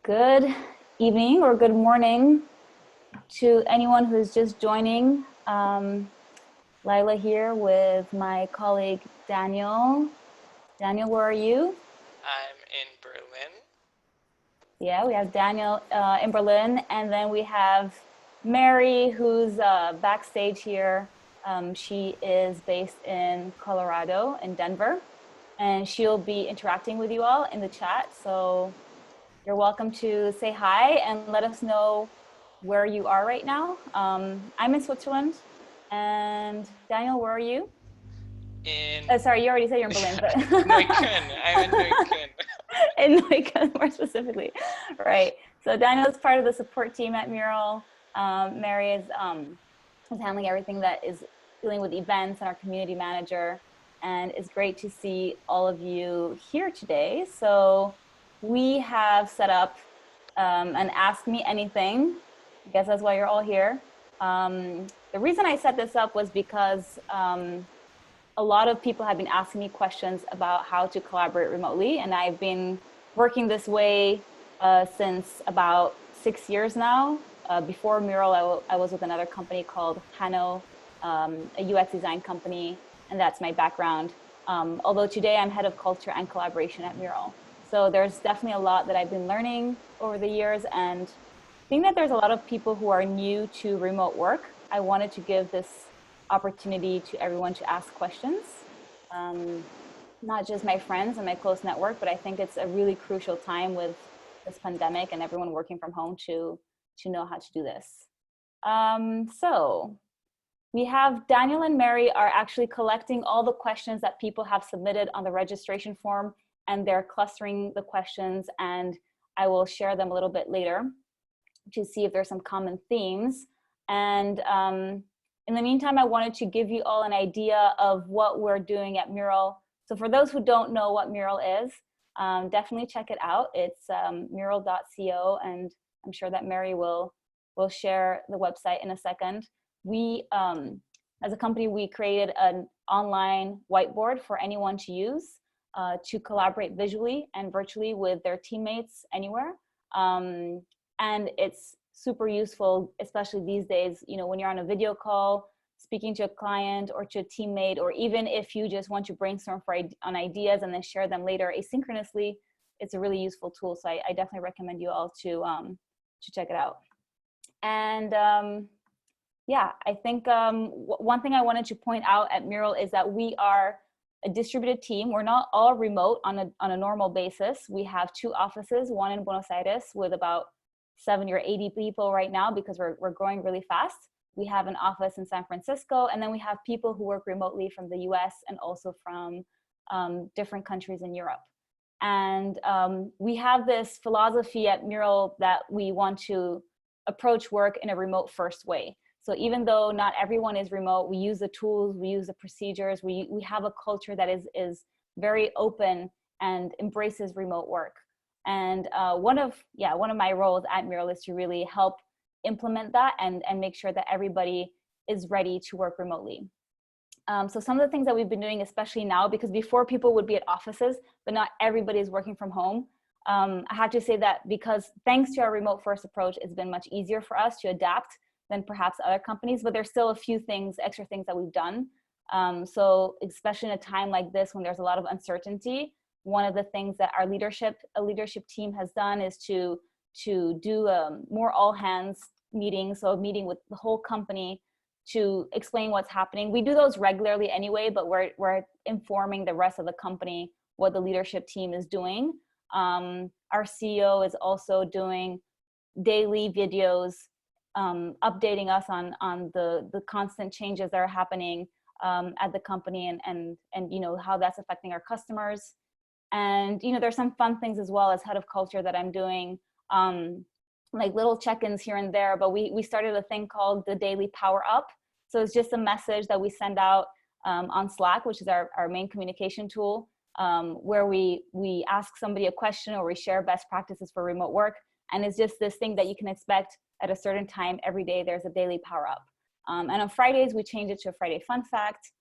Good evening or good morning to anyone who's just joining. Laila here with my colleague Daniel. Daniel, where are you? I'm in Berlin. Yeah, we have Daniel in Berlin, and then we have Mary, who's backstage here. She is based in Colorado, in Denver, and she'll be interacting with you all in the chat. So you're welcome to say hi and let us know where you are right now. I'm in Switzerland, and Daniel, where are you? In Sorry, you already said you're in Berlin, but Neukölln. I'm in Neukölln. in like more specifically, right? So Daniel is part of the support team at Mural. Mary is handling everything that is dealing with events and our community manager. And it's great to see all of you here today. So we have set up an Ask Me Anything. I guess that's why you're all here. The reason I set this up was because a lot of people have been asking me questions about how to collaborate remotely. And I've been working this way since about 6 years now. Before Mural, I was with another company called Hano, a UX design company, and that's my background. Although today I'm head of culture and collaboration at Mural. So there's definitely a lot that I've been learning over the years, and I think that there's a lot of people who are new to remote work. I wanted to give this opportunity to everyone to ask questions, not just my friends and my close network, but I think it's a really crucial time with this pandemic and everyone working from home to know how to do this. So we have Daniel and Mary are actually collecting all the questions that people have submitted on the registration form, and they're clustering the questions, and I will share them a little bit later to see if there's some common themes. And in the meantime, I wanted to give you all an idea of what we're doing at Mural. So for those who don't know what Mural is, definitely check it out. It's mural.co, and I'm sure that Mary will share the website in a second. We, as a company, we created an online whiteboard for anyone to use to collaborate visually and virtually with their teammates anywhere. And it's super useful, especially these days, you know, when you're on a video call, speaking to a client or to a teammate, or even if you just want to brainstorm on ideas and then share them later asynchronously, it's a really useful tool. So I definitely recommend you all to check it out. And yeah, I think one thing I wanted to point out at Mural is that we are a distributed team. We're not all remote on a normal basis. We have 2 offices, one in Buenos Aires with about 70 or 80 people right now because we're growing really fast. We have an office in San Francisco, and then we have people who work remotely from the US and also from different countries in Europe. And we have this philosophy at Mural that we want to approach work in a remote first way. So even though not everyone is remote, we use the tools, we use the procedures, we have a culture that is very open and embraces remote work. And one of my roles at Mural is to really help implement that and make sure that everybody is ready to work remotely. So some of the things that we've been doing, especially now, because before people would be at offices, but not everybody is working from home. I have to say that because thanks to our remote first approach, it's been much easier for us to adapt than perhaps other companies, but there's still a few things, extra things that we've done. So especially in a time like this when there's a lot of uncertainty, one of the things that our leadership team has done is to do more all hands meetings, so a meeting with the whole company to explain what's happening. We do those regularly anyway, but we're informing the rest of the company what the leadership team is doing. Our CEO is also doing daily videos updating us on the constant changes that are happening at the company and you know how that's affecting our customers. And you know there's some fun things as well as head of culture that I'm doing, like little check-ins here and there. But we started a thing called the Daily Power Up. So it's just a message that we send out on Slack, which is our main communication tool, where we ask somebody a question or we share best practices for remote work. And it's just this thing that you can expect at a certain time every day. There's a daily power up. And on Fridays, we change it to a Friday fun fact.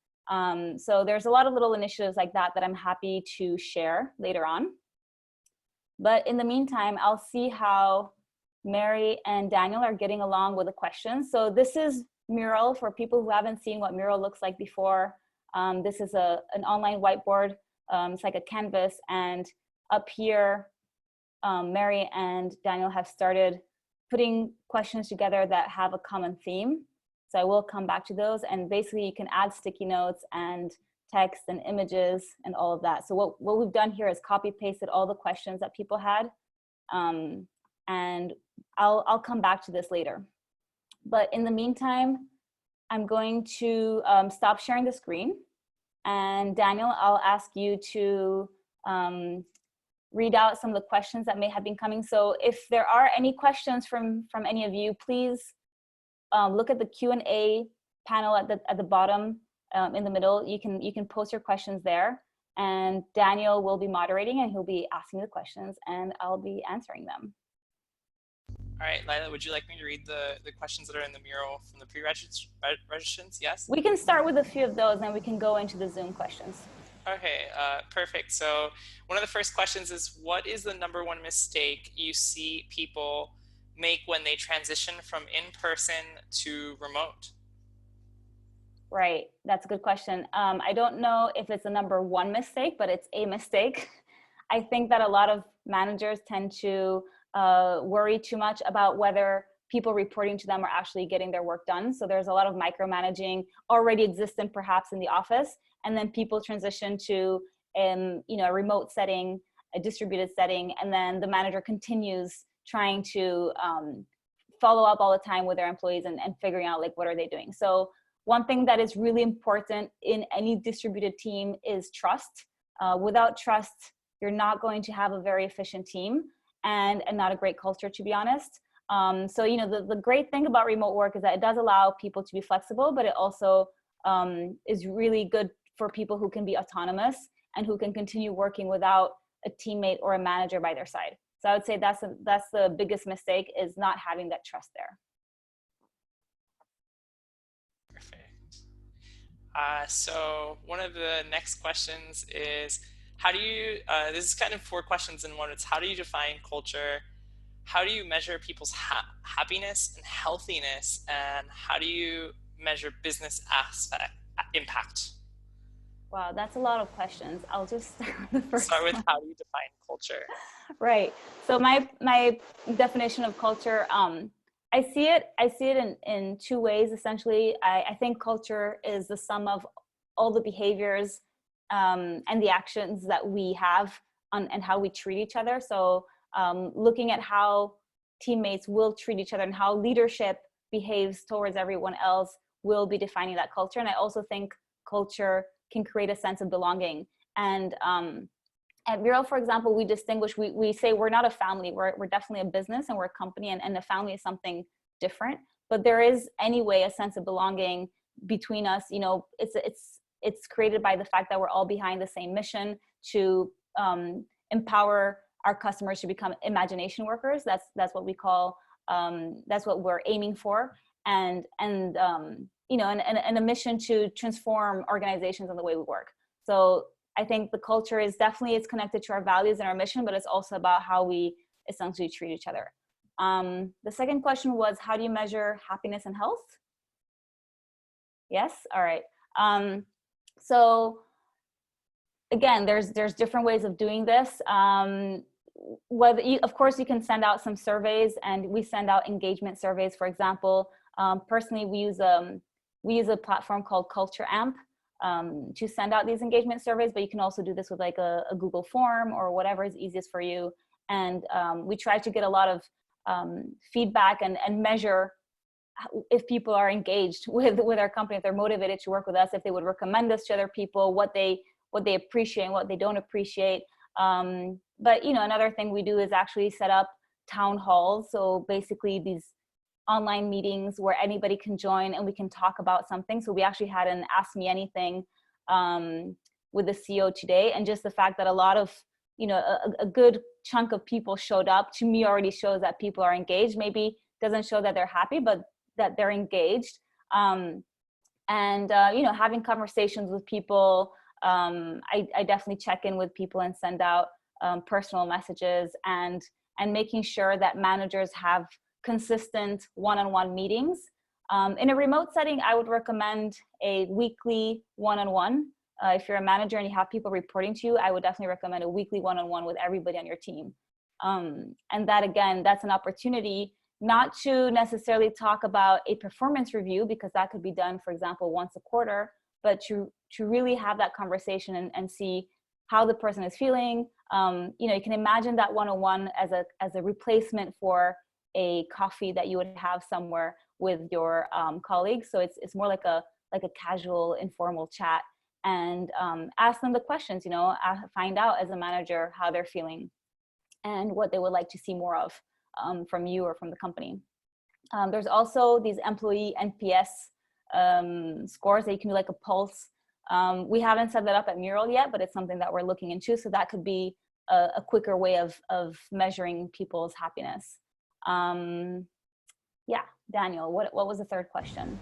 So there's a lot of little initiatives like that that I'm happy to share later on. But in the meantime, I'll see how Mary and Daniel are getting along with the questions. So this is Mural for people who haven't seen what Mural looks like before. This is an online whiteboard. It's like a canvas, and up here, Mary and Daniel have started putting questions together that have a common theme. So I will come back to those, and basically you can add sticky notes and text and images and all of that. So what we've done here is copy pasted all the questions that people had, and I'll come back to this later. But in the meantime, I'm going to stop sharing the screen, and Daniel, I'll ask you to read out some of the questions that may have been coming. So if there are any questions from any of you, please look at the Q&A panel at the bottom in the middle. You can post your questions there, and Daniel will be moderating, and he'll be asking the questions, and I'll be answering them. All right, Laïla, would you like me to read the questions that are in the mural from the pre-registrants? Yes? We can start with a few of those, and then we can go into the Zoom questions. Okay, perfect. So one of the first questions is, what is the #1 mistake you see people make when they transition from in-person to remote? Right, that's a good question. I don't know if it's a #1 mistake, but it's a mistake. I think that a lot of managers tend to worry too much about whether people reporting to them are actually getting their work done. So there's a lot of micromanaging already existent perhaps in the office, and then people transition to a remote setting, a distributed setting, and then the manager continues trying to follow up all the time with their employees and figuring out like what are they doing. So one thing that is really important in any distributed team is trust. Without trust, you're not going to have a very efficient team and not a great culture, to be honest. So, the great thing about remote work is that it does allow people to be flexible, but it also is really good for people who can be autonomous and who can continue working without a teammate or a manager by their side. So I would say that's the biggest mistake, is not having that trust there. Perfect. So one of the next questions is, how do you, this is kind of 4 questions in one. It's, how do you define culture? How do you measure people's happiness and healthiness? And how do you measure business impact? Wow, that's a lot of questions. I'll just start with the first Start with one. how do you define culture? Right. So my definition of culture, I see it in 2 ways, essentially. I think culture is the sum of all the behaviors and the actions that we have and how we treat each other. So looking at how teammates will treat each other and how leadership behaves towards everyone else will be defining that culture. And I also think culture can create a sense of belonging. And at Mural, for example, we distinguish, we say we're not a family, we're definitely a business and we're a company, and a family is something different. But there is anyway a sense of belonging between us. It's created by the fact that we're all behind the same mission to empower our customers to become imagination workers. That's what we call, that's what we're aiming for. And a mission to transform organizations and the way we work. So I think the culture is definitely, it's connected to our values and our mission, but it's also about how we essentially treat each other. The second question was, how do you measure happiness and health? Yes, all right. So again, there's different ways of doing this. Of course, you can send out some surveys, and we send out engagement surveys. For example, personally, we use a platform called Culture Amp to send out these engagement surveys, but you can also do this with like a Google form or whatever is easiest for you. And we try to get a lot of feedback and measure if people are engaged with our company, if they're motivated to work with us, if they would recommend us to other people, what they appreciate and what they don't appreciate. But another thing we do is actually set up town halls. So basically these online meetings where anybody can join and we can talk about something. So we actually had an Ask Me Anything with the CEO today, and just the fact that a lot of, a good chunk of people showed up, to me already shows that people are engaged. Maybe doesn't show that they're happy, but that they're engaged. Having conversations with people, I definitely check in with people and send out personal messages, and making sure that managers have consistent one-on-one meetings. In a remote setting, I would recommend a weekly one-on-one. If you're a manager and you have people reporting to you, I would definitely recommend a weekly one-on-one with everybody on your team. And that, again, that's an opportunity not to necessarily talk about a performance review, because that could be done, for example, once a quarter, but to really have that conversation and see how the person is feeling. You can imagine that one-on-one as a replacement for a coffee that you would have somewhere with your colleagues. So it's more like a casual, informal chat, and ask them the questions, find out as a manager how they're feeling and what they would like to see more of from you or from the company. There's also these employee NPS scores that you can do, like a pulse. We haven't set that up at Mural yet, but it's something that we're looking into. So that could be a quicker way of measuring people's happiness. Yeah, Daniel, what was the third question?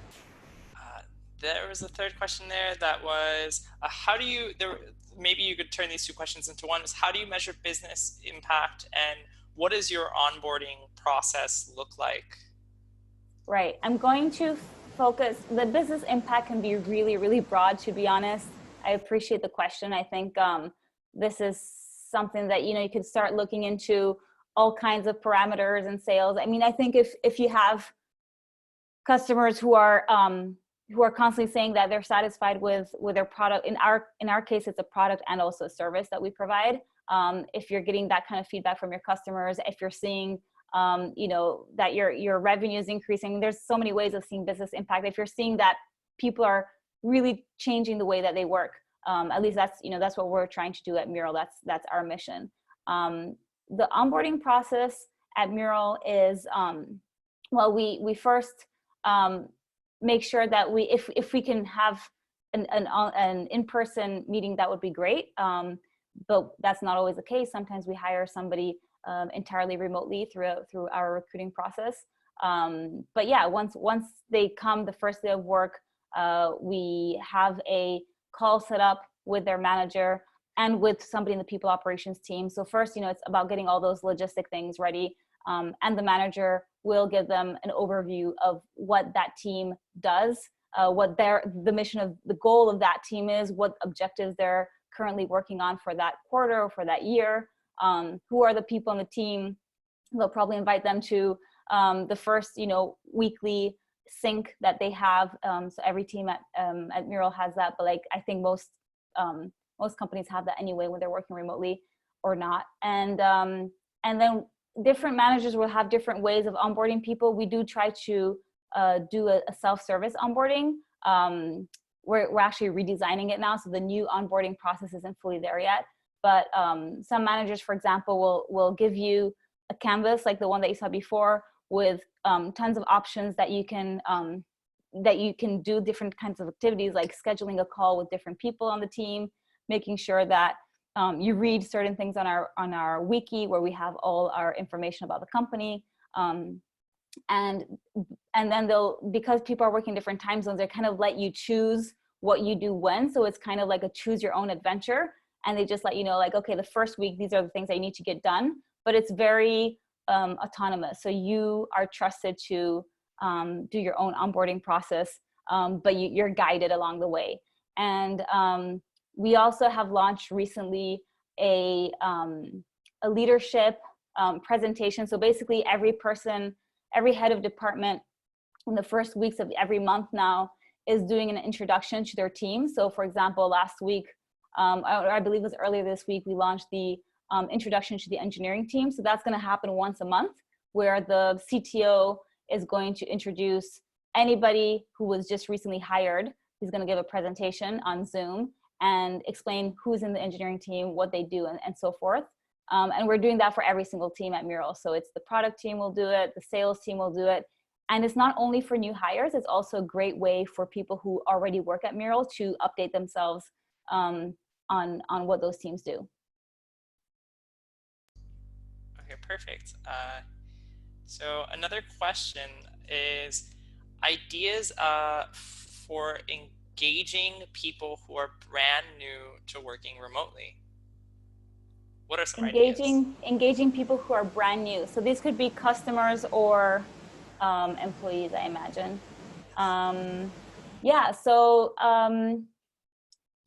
There was a third question there that was, maybe you could turn these two questions into one, is how do you measure business impact, and what does your onboarding process look like? Right, I'm going to focus, the business impact can be really, really broad, to be honest. I appreciate the question. I think this is something that, you could start looking into all kinds of parameters and sales. I mean, I think if you have customers who are constantly saying that they're satisfied with their product, in our case, it's a product and also a service that we provide. If you're getting that kind of feedback from your customers, if you're seeing that your revenue is increasing, there's so many ways of seeing business impact. If you're seeing that people are really changing the way that they work, at least that's what we're trying to do at Mural. That's our mission. The onboarding process at Mural is, we first make sure that if we can have an in-person meeting, that would be great. But that's not always the case. Sometimes we hire somebody entirely remotely through our recruiting process. But yeah, once they come the first day of work, we have a call set up with their manager and with somebody in the people operations team. So first, it's about getting all those logistic things ready. And the manager will give them an overview of what that team does, what the mission of the goal of that team is, what objectives they're currently working on for that quarter or for that year, who are the people on the team. They'll probably invite them to the first, weekly sync that they have. So every team at Mural has that, but I think most companies have that anyway when they're working remotely or not. And then different managers will have different ways of onboarding people. We do try to do a self-service onboarding. We're actually redesigning it now, so the new onboarding process isn't fully there yet. But some managers, for example, will give you a canvas like the one that you saw before, with tons of options that you can do different kinds of activities, like scheduling a call with different people on the team, making sure that you read certain things on our wiki where we have all our information about the company. And then because people are working different time zones, they kind of let you choose what you do when. So it's kind of like a choose your own adventure. And they just let you know, okay, the first week, these are the things that you need to get done. But it's very autonomous. So you are trusted to do your own onboarding process, but you're guided along the way. And we also have launched recently a leadership presentation. So basically every head of department in the first weeks of every month now is doing an introduction to their team. So for example, last week, I believe it was earlier this week, we launched the introduction to the engineering team. So that's going to happen once a month, where the CTO is going to introduce anybody who was just recently hired. He's going to give a presentation on Zoom and explain who's in the engineering team, what they do, and so forth. And we're doing that for every single team at Mural. So it's the product team will do it, the sales team will do it. And it's not only for new hires, it's also a great way for people who already work at Mural to update themselves on what those teams do. Okay, perfect. So another question is ideas for engaging people who are brand new to working remotely. What are some ideas? Engaging people who are brand new. So these could be customers or employees, I imagine. Yeah, so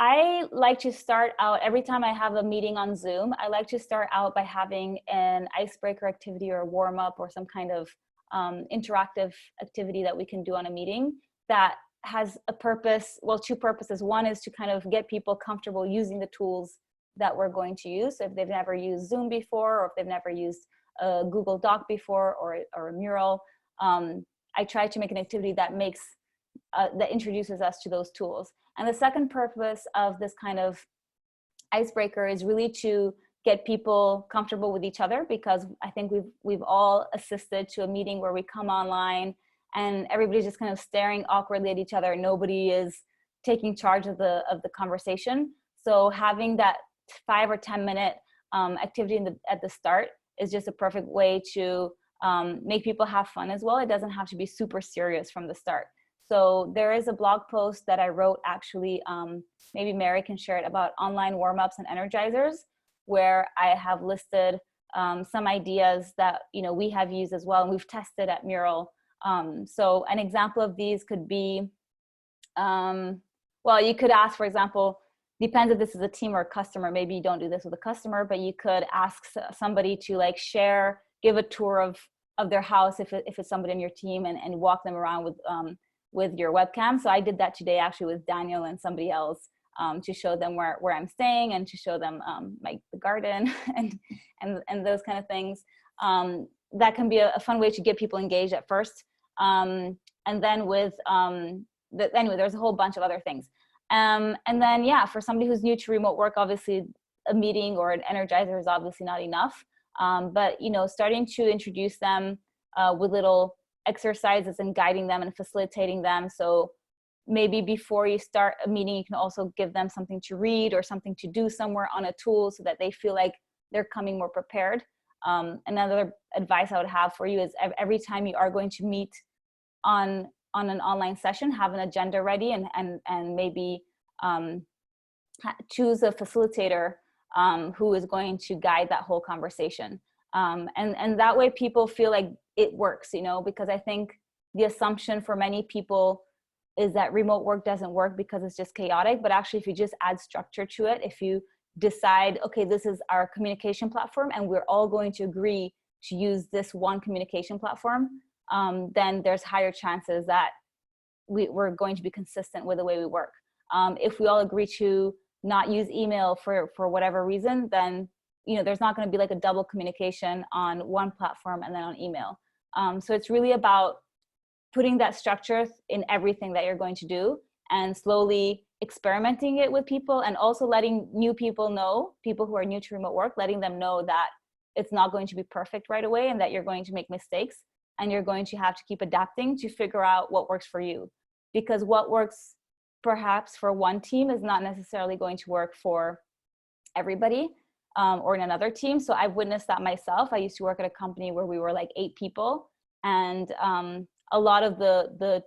I like to start out every time I have a meeting on Zoom. I like to start out by having an icebreaker activity or a warm up or some kind of interactive activity that we can do on a meeting that has a purpose, well, two purposes. One is to kind of get people comfortable using the tools that we're going to use. So if they've never used Zoom before, or if they've never used a Google Doc before, or a Mural, I try to make an activity that makes that introduces us to those tools. And the second purpose of this kind of icebreaker is really to get people comfortable with each other, because I think we've all assisted to a meeting where we come online and everybody's just kind of staring awkwardly at each other. Nobody is taking charge of the conversation. So having that 5 or 10 minute activity at the start is just a perfect way to make people have fun as well. It doesn't have to be super serious from the start. So there is a blog post that I wrote, actually, maybe Mary can share it, about online warm-ups and energizers, where I have listed some ideas that we have used as well, and we've tested at Mural. So an example of these could be, well, you could ask, for example, depends if this is a team or a customer. Maybe you don't do this with a customer, but you could ask somebody to like share, give a tour of their house if it's somebody in your team, and walk them around with your webcam. So I did that today actually with Daniel and somebody else, to show them where I'm staying, and to show them the garden and those kind of things. That can be a fun way to get people engaged at first. And then with, anyway, there's a whole bunch of other things. And then, yeah, for somebody who's new to remote work, obviously a meeting or an energizer is obviously not enough. But, starting to introduce them with little exercises and guiding them and facilitating them. So maybe before you start a meeting, you can also give them something to read or something to do somewhere on a tool, so that they feel like they're coming more prepared. Another advice I would have for you is every time you are going to meet on an online session, have an agenda ready, and maybe choose a facilitator who is going to guide that whole conversation. And that way people feel like it works, because I think the assumption for many people is that remote work doesn't work because it's just chaotic. But actually, if you just add structure to it, if you decide, okay, this is our communication platform and we're all going to agree to use this one communication platform, then there's higher chances that we're going to be consistent with the way we work. If we all agree to not use email for whatever reason, then there's not going to be like a double communication on one platform and then on email. So it's really about putting that structure in everything that you're going to do, and slowly experimenting it with people, and also letting new people know, people who are new to remote work, letting them know that it's not going to be perfect right away, and that you're going to make mistakes, and you're going to have to keep adapting to figure out what works for you. Because what works perhaps for one team is not necessarily going to work for everybody, or in another team. So I've witnessed that myself. I used to work at a company where we were like 8 people, and a lot of the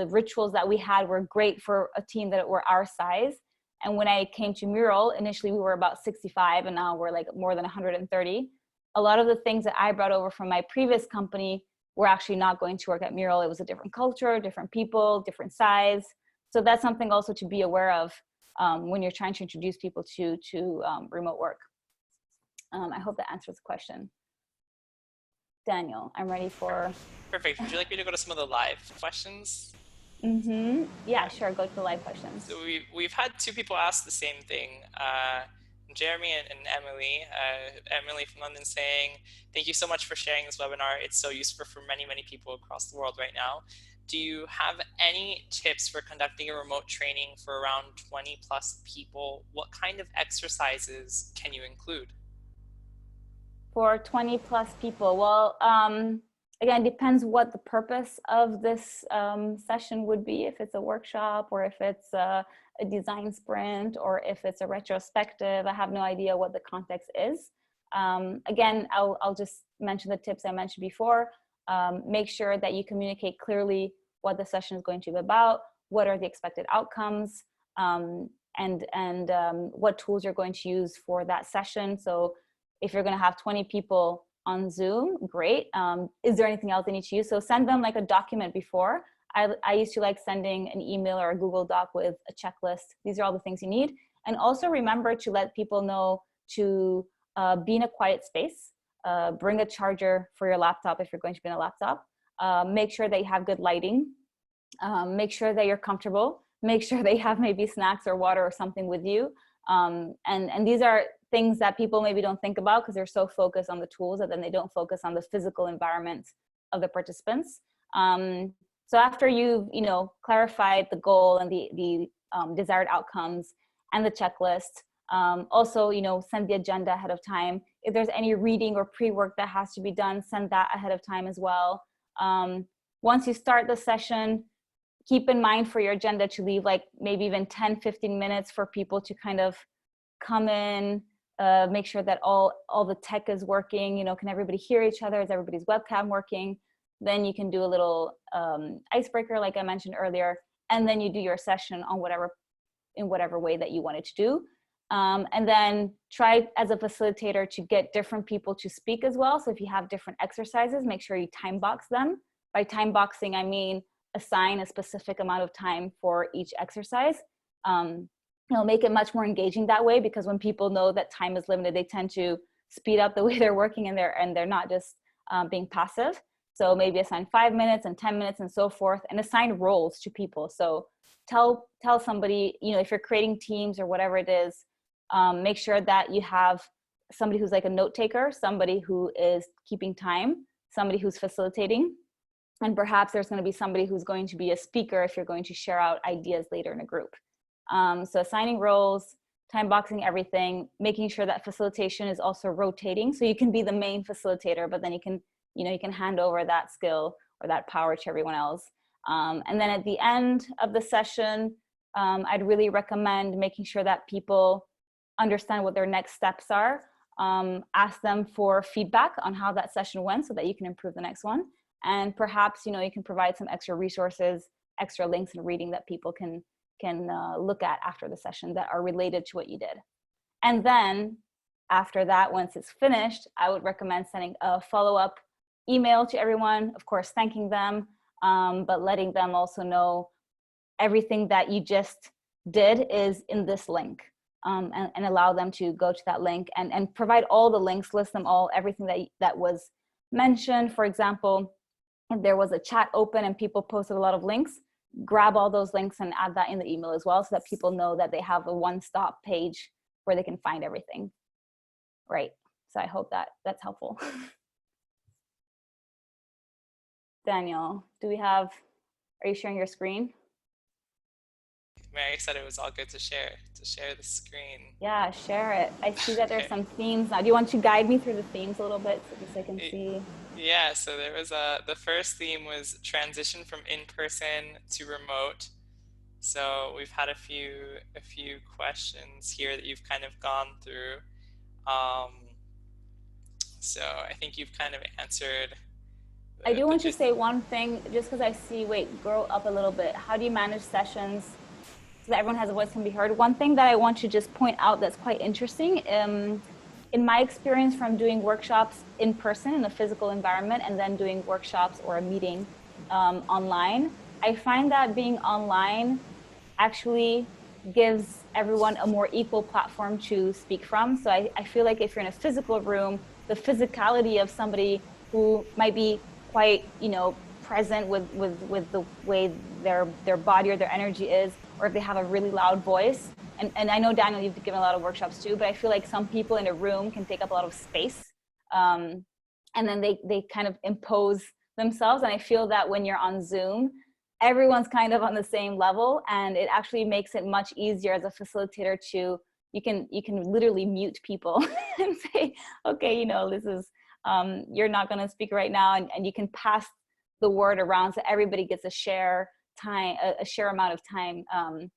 rituals that we had were great for a team that were our size. And when I came to Mural, initially we were about 65, and now we're like more than 130. A lot of the things that I brought over from my previous company were actually not going to work at Mural. It was a different culture, different people, different size. So that's something also to be aware of when you're trying to introduce people to remote work. I hope that answers the question. Daniel, I'm ready for... Perfect. Would you like me to go to some of the live questions? Yeah, sure. Go to the live questions. So we've had 2 people ask the same thing. Jeremy and Emily. Emily from London saying, thank you so much for sharing this webinar. It's so useful for many, many people across the world right now. Do you have any tips for conducting a remote training for around 20 plus people? What kind of exercises can you include? For 20 plus people, well, again, depends what the purpose of this session would be. If it's a workshop, or if it's a design sprint, or if it's a retrospective. I have no idea what the context is. Again, I'll just mention the tips I mentioned before. Make sure that you communicate clearly what the session is going to be about, what are the expected outcomes, and what tools you're going to use for that session. So If you're going to have 20 people on Zoom, great. Is there anything else they need to use? So send them like a document before. I used to like sending an email or a Google Doc with a checklist. These are all the things you need. And also remember to let people know to be in a quiet space. Bring a charger for your laptop if you're going to be in a laptop. Make sure that you have good lighting. Make sure that you're comfortable. Make sure they have maybe snacks or water or something with you. And these are things that people maybe don't think about because they're so focused on the tools that then they don't focus on the physical environment of the participants. So after you've, clarified the goal and the desired outcomes and the checklist, also, send the agenda ahead of time. If there's any reading or pre-work that has to be done, send that ahead of time as well. Once you start the session, keep in mind for your agenda to leave like maybe even 10, 15 minutes for people to kind of come in, make sure that all the tech is working, can everybody hear each other? Is everybody's webcam working? Then you can do a little icebreaker like I mentioned earlier, and then you do your session on in whatever way that you wanted to do. And then try as a facilitator to get different people to speak as well. So if you have different exercises, make sure you time box them. By time boxing, I mean assign a specific amount of time for each exercise. It'll make it much more engaging that way, because when people know that time is limited, they tend to speed up the way they're working and they're not just being passive. So maybe assign 5 minutes and 10 minutes and so forth, and assign roles to people. So tell somebody, if you're creating teams or whatever it is, make sure that you have somebody who's like a note taker, somebody who is keeping time, somebody who's facilitating, and perhaps there's going to be somebody who's going to be a speaker if you're going to share out ideas later in a group. So assigning roles, time boxing everything, making sure that facilitation is also rotating. So you can be the main facilitator, but then you can hand over that skill or that power to everyone else. And then at the end of the session, I'd really recommend making sure that people understand what their next steps are. Ask them for feedback on how that session went so that you can improve the next one. And perhaps, you can provide some extra resources, extra links and reading that people can look at after the session that are related to what you did. And then after that, once it's finished, I would recommend sending a follow-up email to everyone, of course, thanking them, but letting them also know everything that you just did is in this link, and allow them to go to that link and provide all the links, list them all, everything that was mentioned. For example, if there was a chat open and people posted a lot of links, grab all those links and add that in the email as well, so that people know that they have a one-stop page where they can find everything. Right. So I hope that's helpful. Daniel, are you sharing your screen? Mary said it was all good to share the screen. Yeah, share it. I see that there's some themes now. Do you want to guide me through the themes a little bit so I can see? Yeah, so there was the first theme was transition from in-person to remote. So we've had a few questions here that you've kind of gone through. So I think you've kind of answered. I do want to say one thing, just because I see, grow up a little bit. How do you manage sessions so that everyone has a voice can be heard? One thing that I want to just point out that's quite interesting, in my experience from doing workshops in person in a physical environment and then doing workshops or a meeting online, I find that being online actually gives everyone a more equal platform to speak from. So I feel like if you're in a physical room, the physicality of somebody who might be quite, present with the way their body or their energy is, or if they have a really loud voice. And I know, Daniel, you've given a lot of workshops too, but I feel like some people in a room can take up a lot of space. And then they kind of impose themselves. And I feel that when you're on Zoom, everyone's kind of on the same level, and it actually makes it much easier as a facilitator you can literally mute people and say, okay, this is, you're not going to speak right now, and you can pass the word around so everybody gets a share amount of time, an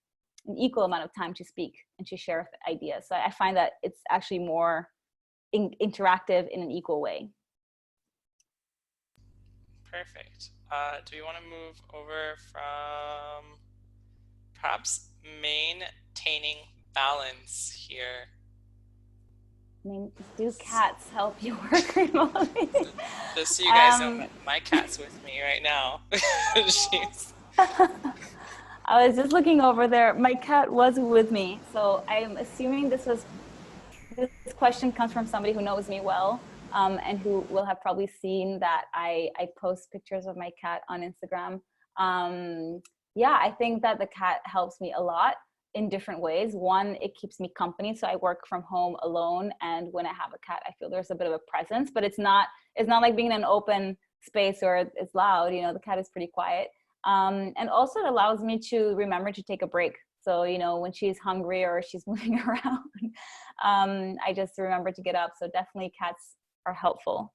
equal amount of time to speak and to share ideas. So I find that it's actually more interactive in an equal way. Perfect. Do we want to move over from perhaps maintaining balance here? I mean, do cats help you work remotely? Just so you guys know, um, my cat's with me right now. She's I was just looking over there. My cat was with me, so I'm assuming this question comes from somebody who knows me well, and who will have probably seen that I post pictures of my cat on Instagram. Yeah, I think that the cat helps me a lot in different ways. One, it keeps me company, so I work from home alone, and when I have a cat, I feel there's a bit of a presence, but it's not like being in an open space where it's loud. You know, the cat is pretty quiet. And also it allows me to remember to take a break. So, you know, when she's hungry or she's moving around, I just remember to get up. So definitely cats are helpful.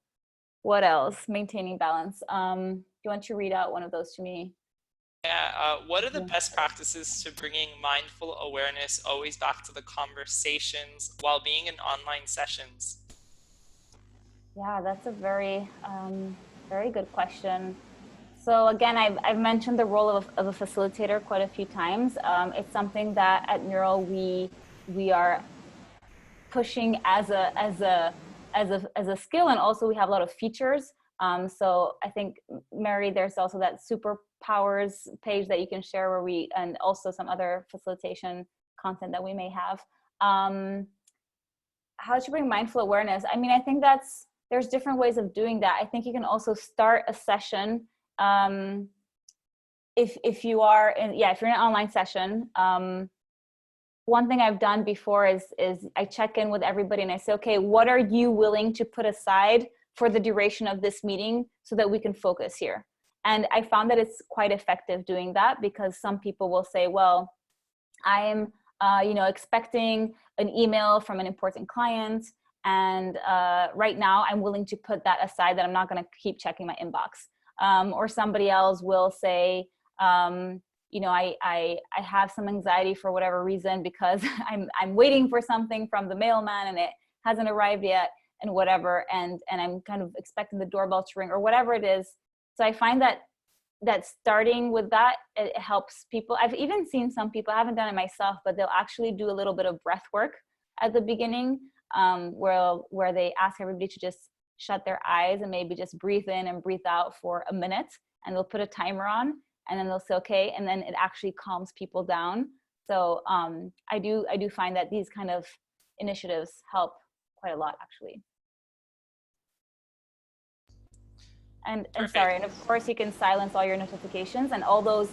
What else? Maintaining balance. Do you want to read out one of those to me? Yeah, what are the Yeah. best practices to bringing mindful awareness always back to the conversations while being in online sessions? Yeah, that's a very good question. So again, I've mentioned the role of a facilitator quite a few times. It's something that at Mural we are pushing as a skill, and also we have a lot of features. So I think, Mary, there's also that superpowers page that you can share where and also some other facilitation content that we may have. How to bring mindful awareness? I mean, I think there's different ways of doing that. I think you can also start a session, if you are if you're in an online session. One thing I've done before is I check in with everybody and I say, okay, what are you willing to put aside for the duration of this meeting so that we can focus here? And I found that it's quite effective doing that, because some people will say, well, I'm expecting an email from an important client, and right now I'm willing to put that aside, that I'm not going to keep checking my inbox. Or somebody else will say, I have some anxiety for whatever reason, because I'm waiting for something from the mailman and it hasn't arrived yet, and whatever, and I'm kind of expecting the doorbell to ring or whatever it is. So I find that starting with that, it helps people. I've even seen some people, I haven't done it myself, but they'll actually do a little bit of breath work at the beginning, where they ask everybody to just shut their eyes and maybe just breathe in and breathe out for a minute, and they'll put a timer on, and then they'll say, okay, and then it actually calms people down. So I do find that these kind of initiatives help quite a lot, actually. And Perfect. sorry, and of course you can silence all your notifications and all those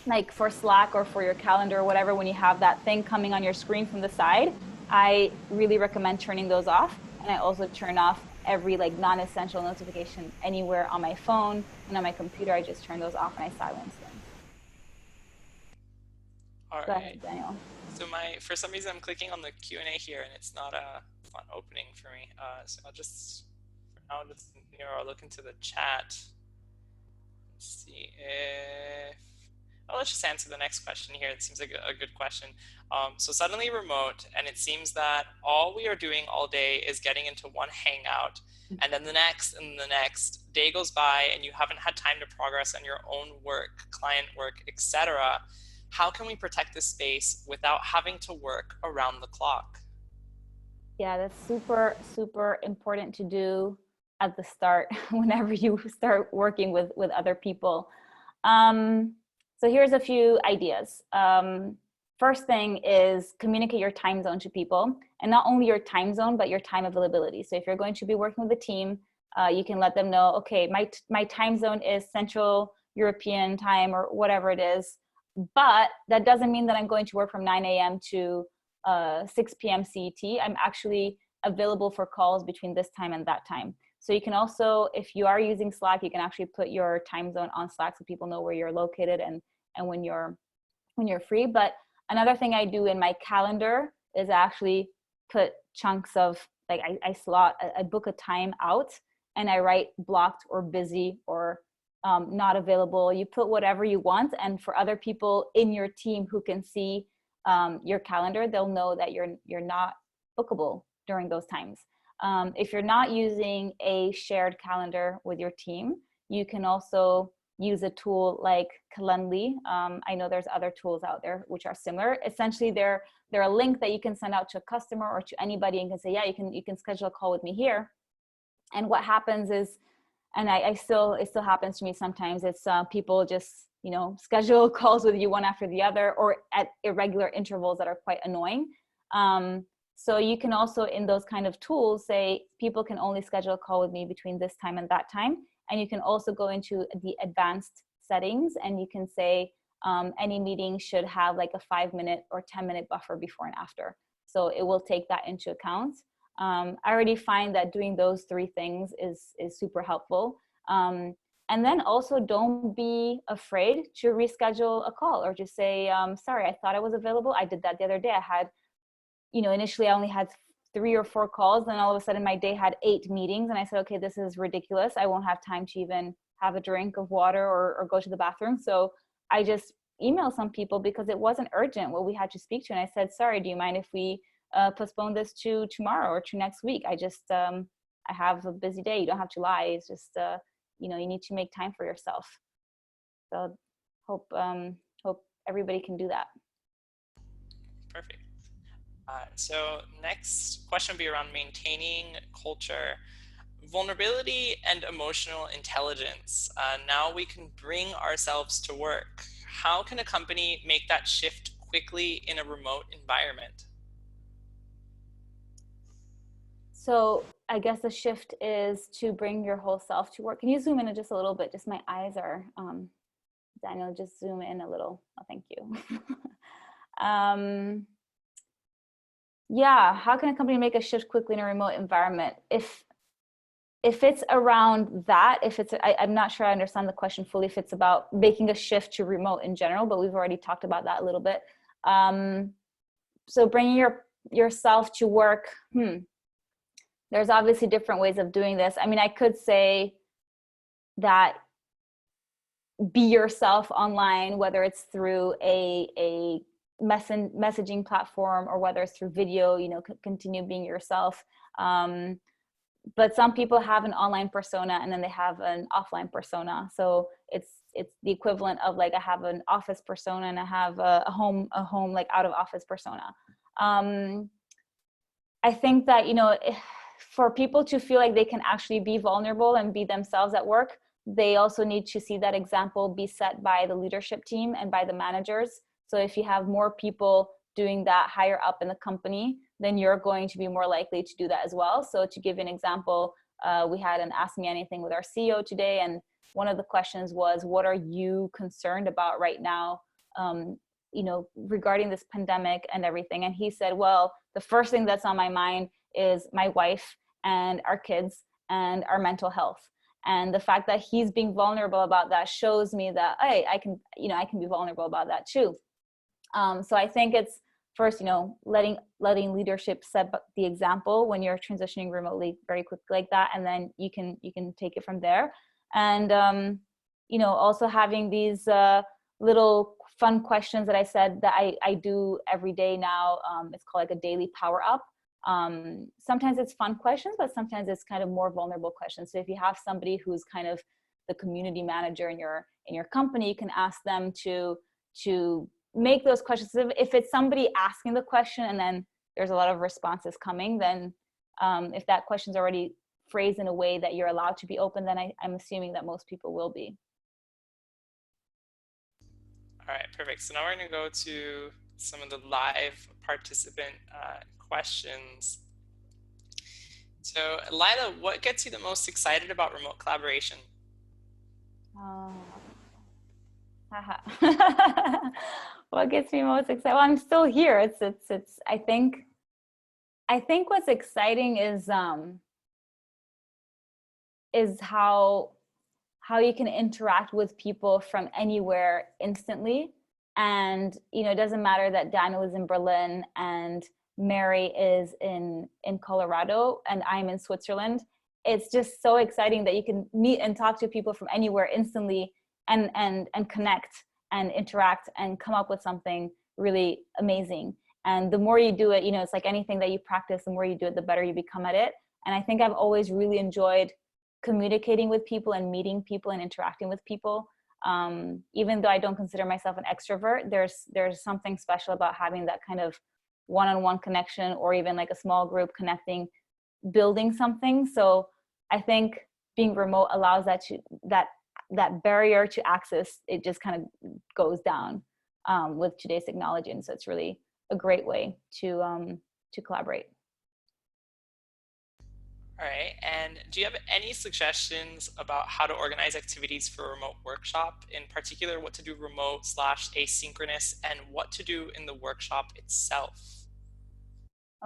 like for Slack or for your calendar or whatever, when you have that thing coming on your screen from the side, I really recommend turning those off. And I also turn off every like non-essential notification anywhere on my phone and on my computer. I just turn those off and I silence them. All Go right. ahead, Daniel. So for some reason I'm clicking on the Q&A here and it's not opening for me. So I'll just for now just I'll look into the chat. Let's see if let's just answer the next question here. It seems like a good question. So suddenly remote, and it seems that all we are doing all day is getting into one hangout, and then the next and the next day goes by and you haven't had time to progress on your own work, client work, etc. How can we protect this space without having to work around the clock? Yeah, that's super, super important to do at the start whenever you start working with other people. So here's a few ideas. First thing is communicate your time zone to people, and not only your time zone, but your time availability. So if you're going to be working with a team, you can let them know, okay, my time zone is Central European time or whatever it is, but that doesn't mean that I'm going to work from 9 a.m. to 6 p.m. CET. I'm actually available for calls between this time and that time. So you can also, if you are using Slack, you can actually put your time zone on Slack so people know where you're located and when you're free. But another thing I do in my calendar is actually put chunks of, like I book a time out and I write blocked or busy or not available. You put whatever you want, and for other people in your team who can see your calendar, they'll know that you're not bookable during those times. If you're not using a shared calendar with your team, you can also use a tool like Calendly. I know there's other tools out there which are similar. Essentially, they're a link that you can send out to a customer or to anybody and can say, yeah, you can schedule a call with me here. And what happens is, and it still happens to me sometimes, it's people just, you know, schedule calls with you one after the other or at irregular intervals that are quite annoying. So you can also, in those kind of tools, say people can only schedule a call with me between this time and that time. And you can also go into the advanced settings and you can say any meeting should have like a 5-minute or 10-minute buffer before and after. So it will take that into account. I already find that doing those 3 things is super helpful. And then also don't be afraid to reschedule a call or just say, sorry, I thought I was available. I did that the other day. I had, you know, initially I only had 3 or 4 calls, and all of a sudden my day had 8 meetings. And I said, okay, this is ridiculous. I won't have time to even have a drink of water or go to the bathroom. So I just emailed some people because it wasn't urgent what we had to speak to. And I said, sorry, do you mind if we postpone this to tomorrow or to next week? I just, I have a busy day. You don't have to lie. It's just, you know, you need to make time for yourself. So hope everybody can do that. Perfect. So next question will be around maintaining culture, vulnerability and emotional intelligence. Now we can bring ourselves to work. How can a company make that shift quickly in a remote environment? So I guess the shift is to bring your whole self to work. Can you zoom in just a little bit? Just my eyes are, Daniel, just zoom in a little. Oh, thank you. Yeah, how can a company make a shift quickly in a remote environment? If it's around that, if it's, I'm not sure I understand the question fully, if it's about making a shift to remote in general, but we've already talked about that a little bit. So bringing yourself to work, there's obviously different ways of doing this. I mean, I could say that be yourself online, whether it's through a messaging platform or whether it's through video, you know, continue being yourself. But some people have an online persona and then they have an offline persona. So it's the equivalent of like, I have an office persona and I have a home like out of office persona. I think that, you know, for people to feel like they can actually be vulnerable and be themselves at work, they also need to see that example be set by the leadership team and by the managers. So if you have more people doing that higher up in the company, then you're going to be more likely to do that as well. So to give an example, we had an Ask Me Anything with our CEO today, and one of the questions was, what are you concerned about right now, you know, regarding this pandemic and everything? And he said, well, the first thing that's on my mind is my wife and our kids and our mental health. And the fact that he's being vulnerable about that shows me that, hey, I can be vulnerable about that too. So I think it's first, you know, letting leadership set the example when you're transitioning remotely very quickly like that, and then you can take it from there. And you know, also having these little fun questions that I said that I do every day now. It's called like a daily power up. Sometimes it's fun questions, but sometimes it's kind of more vulnerable questions. So if you have somebody who's kind of the community manager in your company, you can ask them to make those questions. If it's somebody asking the question and then there's a lot of responses coming, then if that question's already phrased in a way that you're allowed to be open, then I'm assuming that most people will be. All right, perfect. So now we're going to go to some of the live participant questions. So Laïla, what gets you the most excited about remote collaboration? What gets me most excited? Well, I'm still here. It's I think what's exciting is how you can interact with people from anywhere instantly. And, you know, it doesn't matter that Daniel is in Berlin and Mary is in Colorado and I'm in Switzerland. It's just so exciting that you can meet and talk to people from anywhere instantly and connect and interact and come up with something really amazing. And the more you do it, you know, it's like anything that you practice, the more you do it, the better you become at it. And I think I've always really enjoyed communicating with people and meeting people and interacting with people. Even though I don't consider myself an extrovert, there's something special about having that kind of one-on-one connection, or even like a small group connecting, building something. So I think being remote allows that barrier to access, it just kind of goes down with today's technology. And so it's really a great way to collaborate. All right. And do you have any suggestions about how to organize activities for a remote workshop? In particular, what to do remote / asynchronous, and what to do in the workshop itself?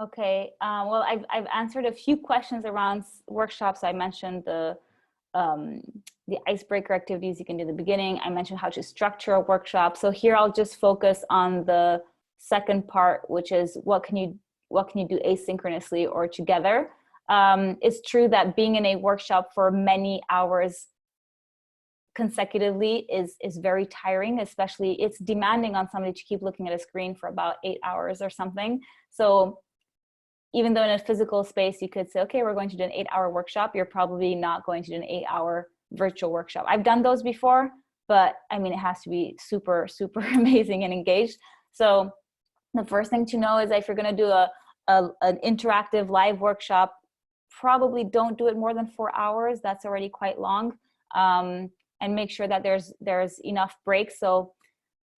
Okay. Well, I've answered a few questions around workshops. I mentioned the icebreaker activities you can do at the beginning. I mentioned how to structure a workshop. So here I'll just focus on the second part, which is what can you do asynchronously or together. It's true that being in a workshop for many hours consecutively is very tiring, especially it's demanding on somebody to keep looking at a screen for about 8 hours or something. So even though in a physical space you could say, okay, we're going to do an 8-hour workshop, you're probably not going to do an 8-hour virtual workshop. I've done those before, but I mean, it has to be super, super amazing and engaged. So the first thing to know is if you're going to do an interactive live workshop, probably don't do it more than 4 hours. That's already quite long. And make sure that there's enough breaks. So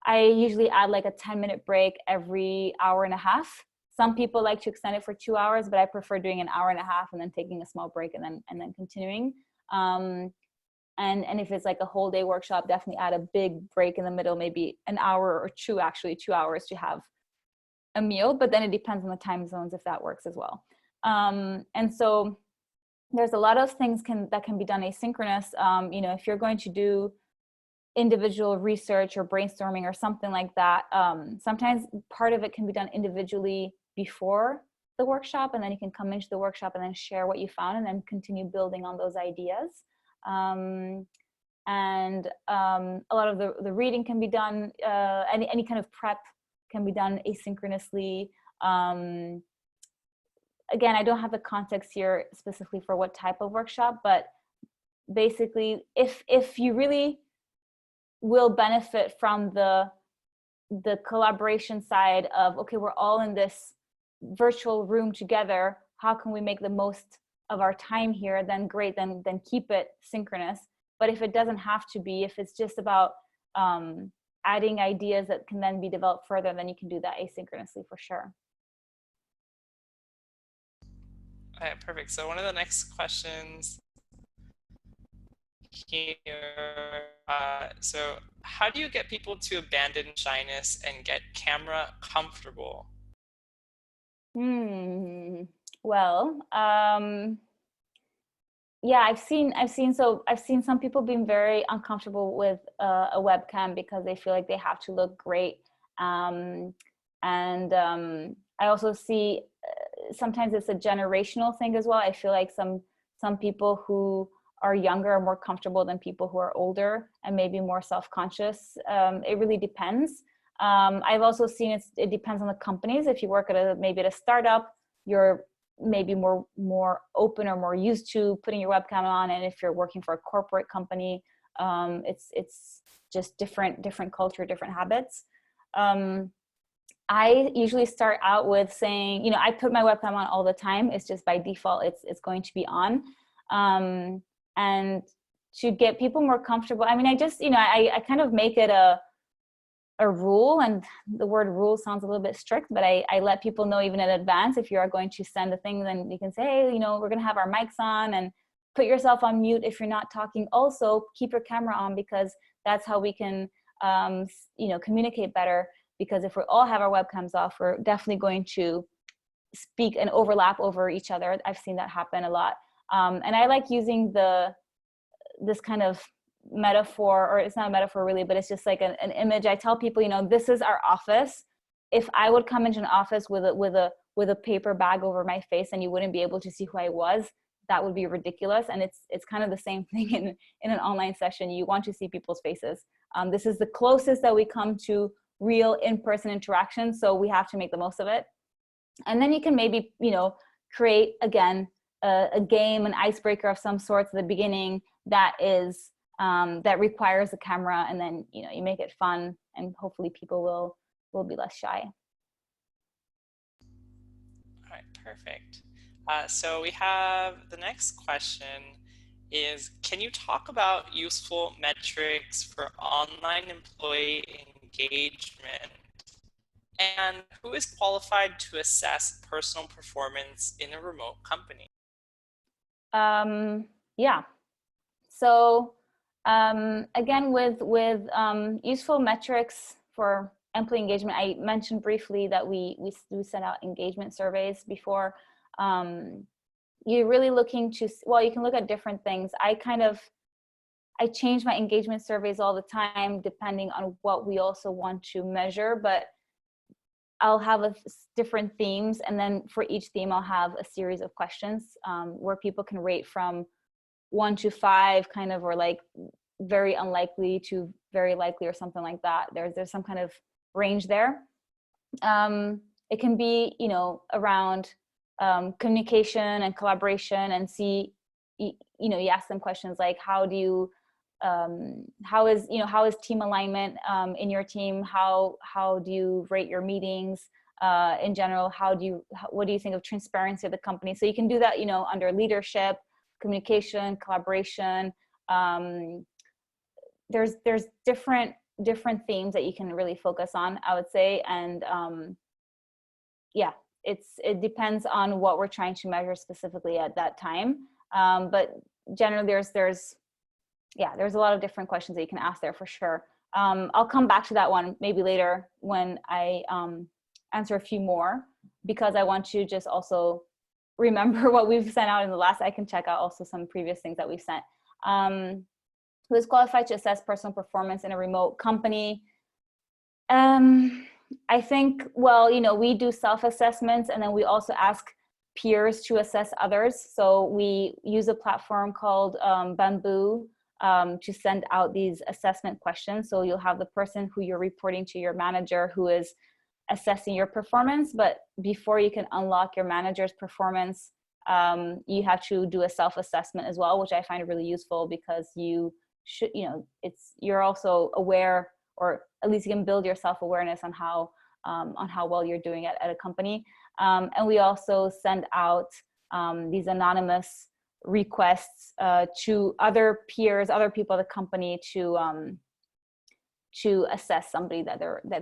I usually add like a 10-minute break every hour and a half. Some people like to extend it for 2 hours, but I prefer doing an hour and a half and then taking a small break and then continuing. And if it's like a whole day workshop, definitely add a big break in the middle, maybe an hour or two, actually 2 hours to have a meal, but then it depends on the time zones if that works as well. And so there's a lot of things that can be done asynchronous. If you're going to do individual research or brainstorming or something like that, sometimes part of it can be done individually before the workshop, and then you can come into the workshop and then share what you found and then continue building on those ideas. A lot of the reading can be done, any kind of prep can be done asynchronously. Again, I don't have the context here specifically for what type of workshop, but basically if you really will benefit from the collaboration side of, okay, we're all in this virtual room together, how can we make the most of our time here, then great, then keep it synchronous. But if it doesn't have to be, if it's just about adding ideas that can then be developed further, then you can do that asynchronously for sure. All right, perfect. So one of the next questions here, so how do you get people to abandon shyness and get camera comfortable? Well, yeah, I've seen some people being very uncomfortable with a webcam because they feel like they have to look great. I also see sometimes it's a generational thing as well. I feel like some people who are younger are more comfortable than people who are older and maybe more self-conscious. It really depends. I've also seen it depends on the companies. If you work at maybe at a startup, you're maybe more open or more used to putting your webcam on. And if you're working for a corporate company, it's just different culture, different habits. I usually start out with saying, I put my webcam on all the time. It's just by default, it's going to be on. And to get people more comfortable, I mean, I just, I kind of make it a rule, and the word rule sounds a little bit strict, but I let people know even in advance, if you are going to send a thing, then you can say, hey, we're going to have our mics on, and put yourself on mute if you're not talking. Also keep your camera on, because that's how we can, communicate better. Because if we all have our webcams off, we're definitely going to speak and overlap over each other. I've seen that happen a lot. And I like using this kind of metaphor, or it's not a metaphor really, but it's just like an image. I tell people, this is our office. If I would come into an office with a paper bag over my face and you wouldn't be able to see who I was, that would be ridiculous. And it's kind of the same thing in an online session. You want to see people's faces. This is the closest that we come to real in-person interaction, so we have to make the most of it. And then you can maybe create again a game, an icebreaker of some sorts at the beginning that is that requires a camera, and then, you know, you make it fun, and hopefully people will be less shy. All right, perfect. So we have the next question is, can you talk about useful metrics for online employee engagement? And who is qualified to assess personal performance in a remote company? Yeah. So again, with useful metrics for employee engagement, I mentioned briefly that we sent out engagement surveys before. You're really looking to, well, you can look at different things. I change my engagement surveys all the time depending on what we also want to measure, but I'll have different themes, and then for each theme I'll have a series of questions where people can rate from 1 to 5, kind of, or like very unlikely to very likely, or something like that. There's some kind of range there. It can be, you know, around communication and collaboration, and see, you know, you ask them questions like, how do you how is team alignment in your team? How do you rate your meetings in general? What do you think of transparency of the company? So you can do that, you know, under leadership, communication, collaboration. There's different themes that you can really focus on, I would say. And yeah, it depends on what we're trying to measure specifically at that time. But generally there's a lot of different questions that you can ask there, for sure. I'll come back to that one maybe later when I answer a few more, because I want to just also remember what we've sent out in the last. I can check out also some previous things that we've sent. Who is qualified to assess personal performance in a remote company? I think, well, you know, we do self-assessments, and then we also ask peers to assess others. So we use a platform called Bamboo to send out these assessment questions. So you'll have the person who you're reporting to, your manager, who is assessing your performance. But before you can unlock your manager's performance, you have to do a self-assessment as well, which I find really useful, because you should, you know, you're also aware, or at least you can build your self-awareness on how well you're doing at a company. And we also send out these anonymous requests to other peers, other people at the company, to assess somebody that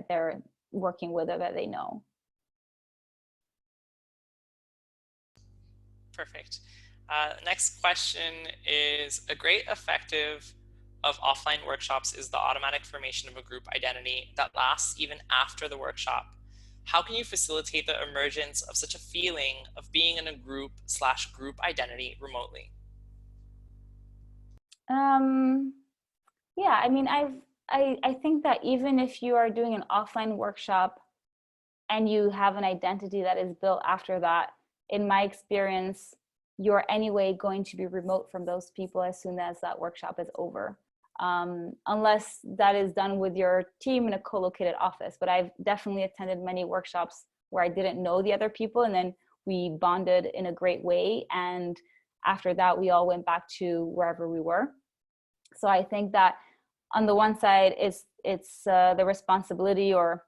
they're working with or that they know. Perfect. Next question is, a great effective of offline workshops is the automatic formation of a group identity that lasts even after the workshop. How can you facilitate the emergence of such a feeling of being in a group/group identity remotely? Yeah, I mean, I think that even if you are doing an offline workshop and you have an identity that is built after that, in my experience, you're anyway going to be remote from those people as soon as that workshop is over. Unless that is done with your team in a co-located office. But I've definitely attended many workshops where I didn't know the other people, and then we bonded in a great way. And after that, we all went back to wherever we were. So I think that on the one side, it's the responsibility, or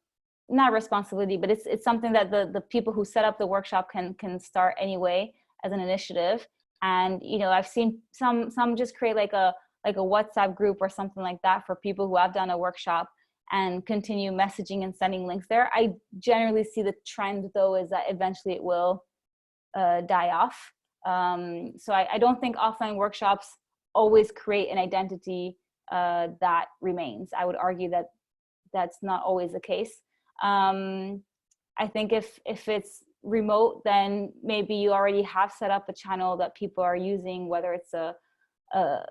not responsibility, but it's something that the people who set up the workshop can start anyway as an initiative. And, you know, I've seen some just create like a WhatsApp group or something like that for people who have done a workshop, and continue messaging and sending links there. I generally see the trend, though, is that eventually it will die off. So I don't think offline workshops always create an identity that remains. I would argue that that's not always the case. I think if it's remote, then maybe you already have set up a channel that people are using, whether it's a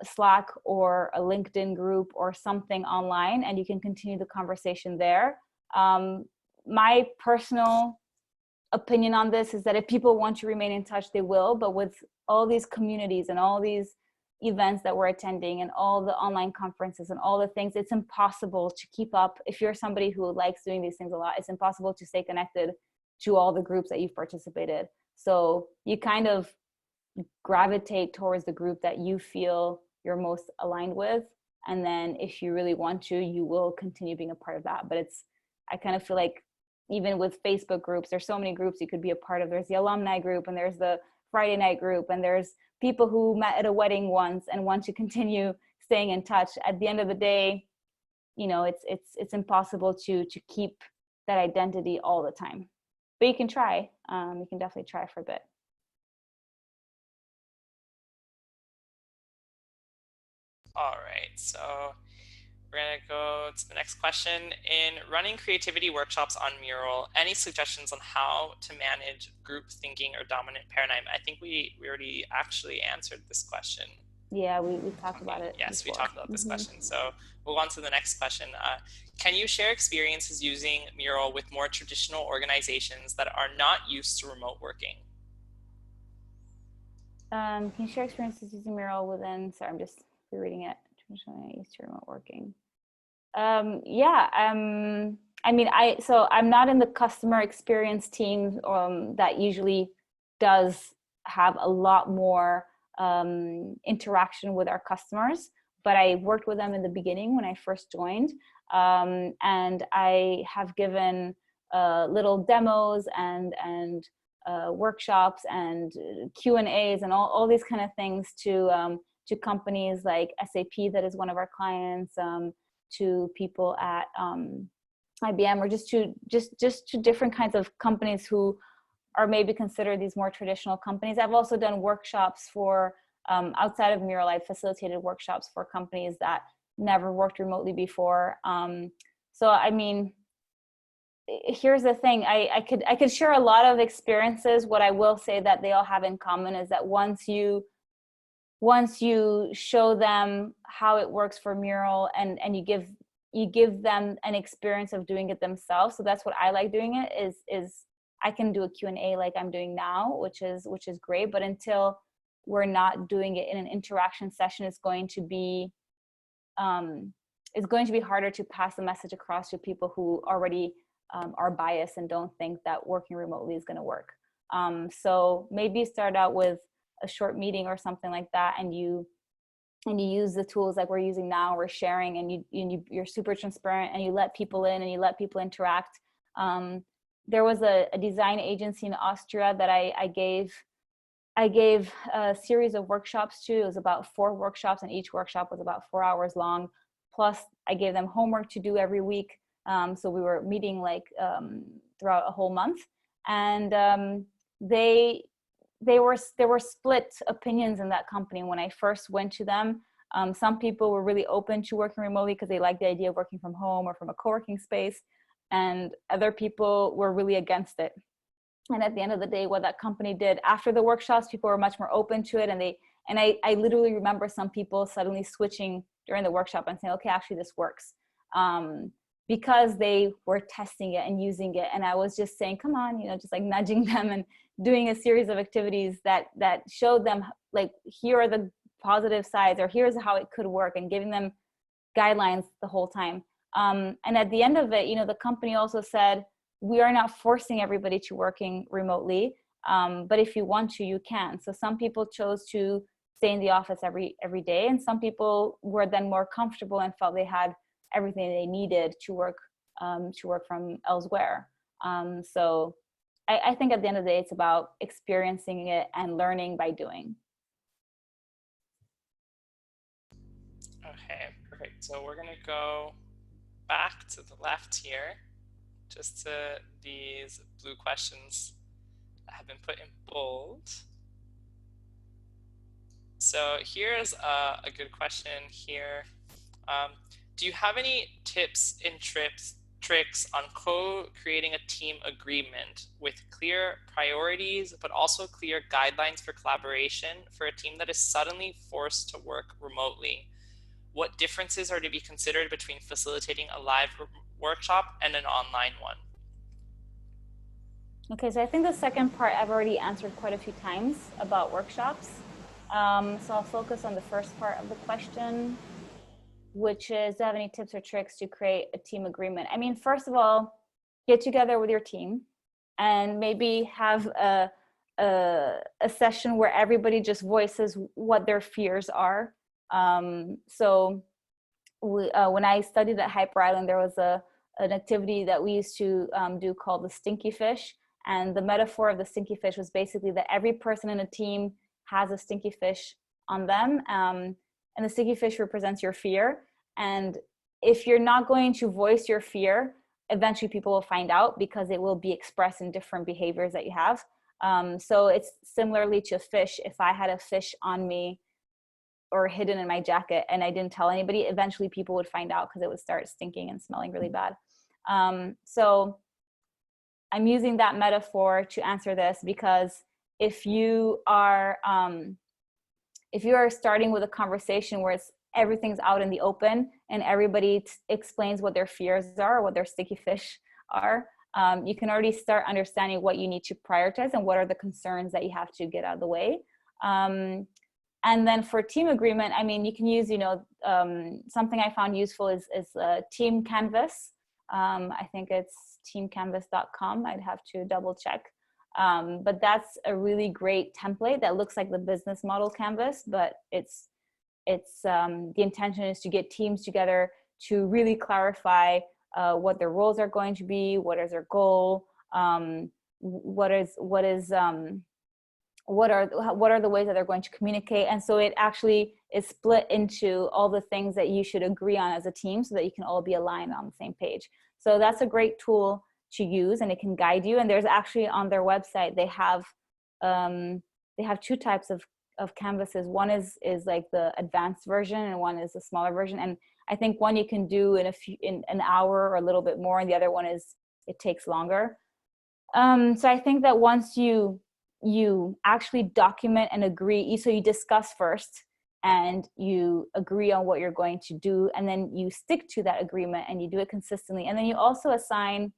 Slack or a LinkedIn group or something online, and you can continue the conversation there. My personal opinion on this is that if people want to remain in touch, they will, but with all these communities and all these events that we're attending and all the online conferences and all the things, it's impossible to keep up. If you're somebody who likes doing these things a lot, it's impossible to stay connected to all the groups that you've participated. So you kind of gravitate towards the group that you feel you're most aligned with. And then if you really want to, you will continue being a part of that. But I kind of feel like even with Facebook groups, there's so many groups you could be a part of. There's the alumni group, and there's the Friday night group, and there's people who met at a wedding once and want to continue staying in touch. At the end of the day, it's impossible to keep that identity all the time. But you can try. You can definitely try for a bit. All right, so we're gonna go to the next question. In running creativity workshops on Mural, any suggestions on how to manage group thinking or dominant paradigm? I think we already actually answered this question. Yeah, we talked about it. Yes, before. We talked about this question. So we'll go on to the next question. Can you share experiences using Mural with more traditional organizations that are not used to remote working? Can you share experiences using Mural within, sorry, I'm just rereading it, traditionally used to remote working? Yeah, I mean, so I'm not in the customer experience team that usually does have a lot more interaction with our customers, but I worked with them in the beginning when I first joined, and I have given little demos and workshops and Q&As and all these kind of things to companies like SAP, that is one of our clients, to people at IBM, or just to different kinds of companies who are maybe considered these more traditional companies. I've also done workshops for outside of Mural. I've facilitated workshops for companies that never worked remotely before. So I mean, here's the thing, I could share a lot of experiences. What I will say that they all have in common is that once you show them how it works for Mural, and you give them an experience of doing it themselves. So that's what I like doing it, is I can do a Q&A like I'm doing now, which is great. But until we're not doing it in an interaction session, it's going to be harder to pass the message across to people who already are biased and don't think that working remotely is going to work. So maybe start out with a short meeting or something like that, and you use the tools like we're using now, we're sharing, and you're super transparent, and you let people in and you let people interact. There was a design agency in Austria that I gave a series of workshops to. It was about 4 workshops, and each workshop was about 4 hours long. Plus I gave them homework to do every week. So we were meeting like throughout a whole month, and there were split opinions in that company when I first went to them. Some people were really open to working remotely because they liked the idea of working from home or from a co-working space, and other people were really against it. And at the end of the day, what that company did after the workshops, people were much more open to it, and I literally remember some people suddenly switching during the workshop and saying, okay, actually this works, because they were testing it and using it. And I was just saying, come on, just like nudging them and doing a series of activities that showed them, like, here are the positive sides, or here's how it could work, and giving them guidelines the whole time. And at the end of it, the company also said, we are not forcing everybody to working remotely, but if you want to, you can. So some people chose to stay in the office every day, and some people were then more comfortable and felt they had everything they needed to work from elsewhere. So I think at the end of the day, it's about experiencing it and learning by doing. Okay, perfect. So we're gonna go back to the left here, just to these blue questions that have been put in bold. So here's a good question here. Do you have any tips and tricks on co-creating a team agreement with clear priorities, but also clear guidelines for collaboration for a team that is suddenly forced to work remotely? What differences are to be considered between facilitating a live workshop and an online one? Okay, so I think the second part I've already answered quite a few times about workshops. So I'll focus on the first part of the question, which is, do you have any tips or tricks to create a team agreement? I mean, first of all, get together with your team and maybe have a session where everybody just voices what their fears are. So when I studied at Hyper Island, there was an activity that we used to do called the stinky fish. And the metaphor of the stinky fish was basically that every person in a team has a stinky fish on them. And the stinky fish represents your fear. And if you're not going to voice your fear, eventually people will find out, because it will be expressed in different behaviors that you have. So it's similarly to a fish. If I had a fish on me or hidden in my jacket and I didn't tell anybody, eventually people would find out, because it would start stinking and smelling really bad. So I'm using that metaphor to answer this, because if you are starting with a conversation where everything's out in the open and everybody explains what their fears are, or what their sticky fish are, you can already start understanding what you need to prioritize and what are the concerns that you have to get out of the way. And then for team agreement, I mean, you can use, something I found useful is Team Canvas. I think it's teamcanvas.com. I'd have to double check. But that's a really great template that looks like the business model canvas, but the intention is to get teams together to really clarify what their roles are going to be, what is their goal, what are the ways that they're going to communicate. And so it actually is split into all the things that you should agree on as a team, so that you can all be aligned on the same page. So that's a great tool to use, and it can guide you. And there's actually on their website, they have two types of canvases. One is like the advanced version, and one is the smaller version. And I think one you can do in an hour or a little bit more, and the other one it takes longer. So I think that once you actually document and agree, so you discuss first and you agree on what you're going to do, and then you stick to that agreement and you do it consistently. And then you also assign,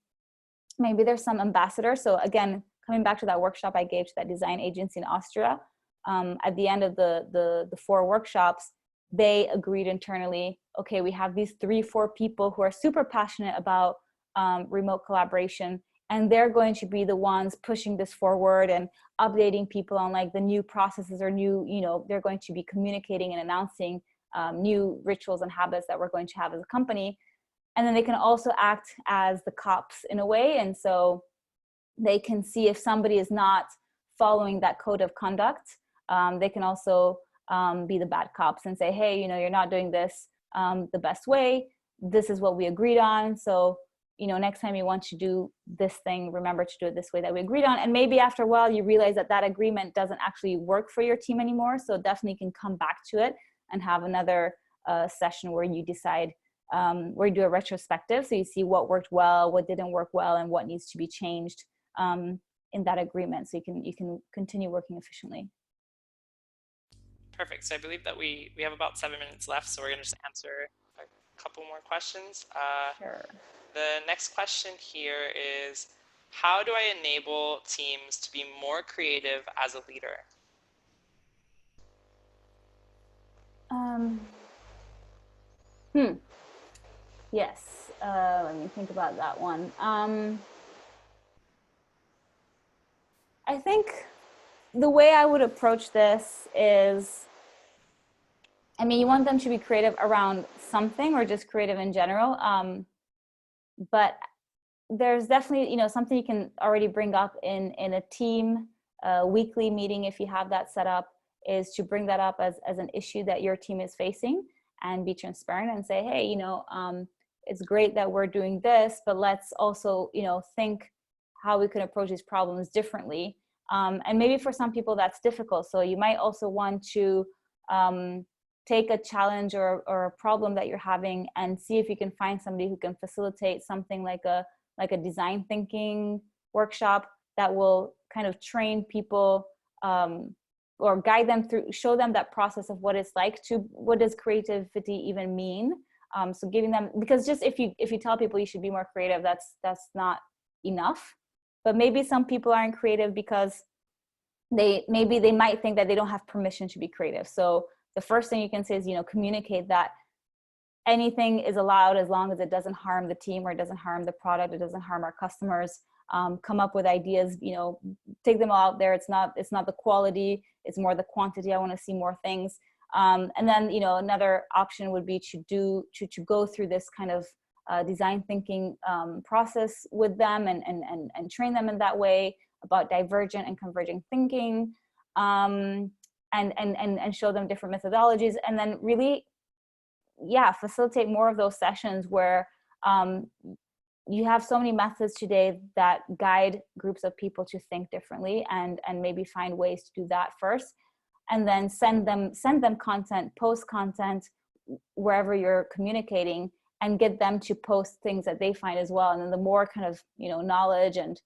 maybe there's some ambassador. So again, coming back to that workshop I gave to that design agency in Austria, at the end of the 4 workshops, they agreed internally, okay, we have these 3-4 people who are super passionate about remote collaboration, and they're going to be the ones pushing this forward and updating people on like the new processes or new, they're going to be communicating and announcing new rituals and habits that we're going to have as a company. And then they can also act as the cops in a way. And so they can see if somebody is not following that code of conduct. They can also be the bad cops and say, hey, you're not doing this the best way. This is what we agreed on. So, next time you want to do this thing, remember to do it this way that we agreed on. And maybe after a while, you realize that agreement doesn't actually work for your team anymore. So definitely can come back to it and have another session where you decide, where you do a retrospective. So you see what worked well, what didn't work well, and what needs to be changed in that agreement. So you can continue working efficiently. Perfect. So I believe that we have about 7 minutes left, so we're going to just answer a couple more questions. Sure. The next question here is, how do I enable teams to be more creative as a leader? Yes. Let me think about that one. I think the way I would approach this is, you want them to be creative around something, or just creative in general. But there's definitely, something you can already bring up in a team weekly meeting, if you have that set up, is to bring that up as an issue that your team is facing, and be transparent and say, hey, it's great that we're doing this, but let's also, think how we can approach these problems differently. And maybe for some people that's difficult. So you might also want to take a challenge or a problem that you're having and see if you can find somebody who can facilitate something like a design thinking workshop that will kind of train people or guide them through, show them that process of what it's like to, what does creativity even mean? So giving them, because just if you tell people you should be more creative, that's not enough. But maybe some people aren't creative because they might think that they don't have permission to be creative. So the first thing you can say is, communicate that anything is allowed as long as it doesn't harm the team, or it doesn't harm the product, it doesn't harm our customers. Come up with ideas, take them all out there. It's not the quality, it's more the quantity. I want to see more things. And then, you know, another option would be to go through this kind of design thinking process with them and train them in that way about divergent and convergent thinking, and show them different methodologies, and then really, yeah, facilitate more of those sessions where you have so many methods today that guide groups of people to think differently, and maybe find ways to do that first, and then send them content, post content wherever you're communicating, and get them to post things that they find as well. And then the more kind of, you know, knowledge and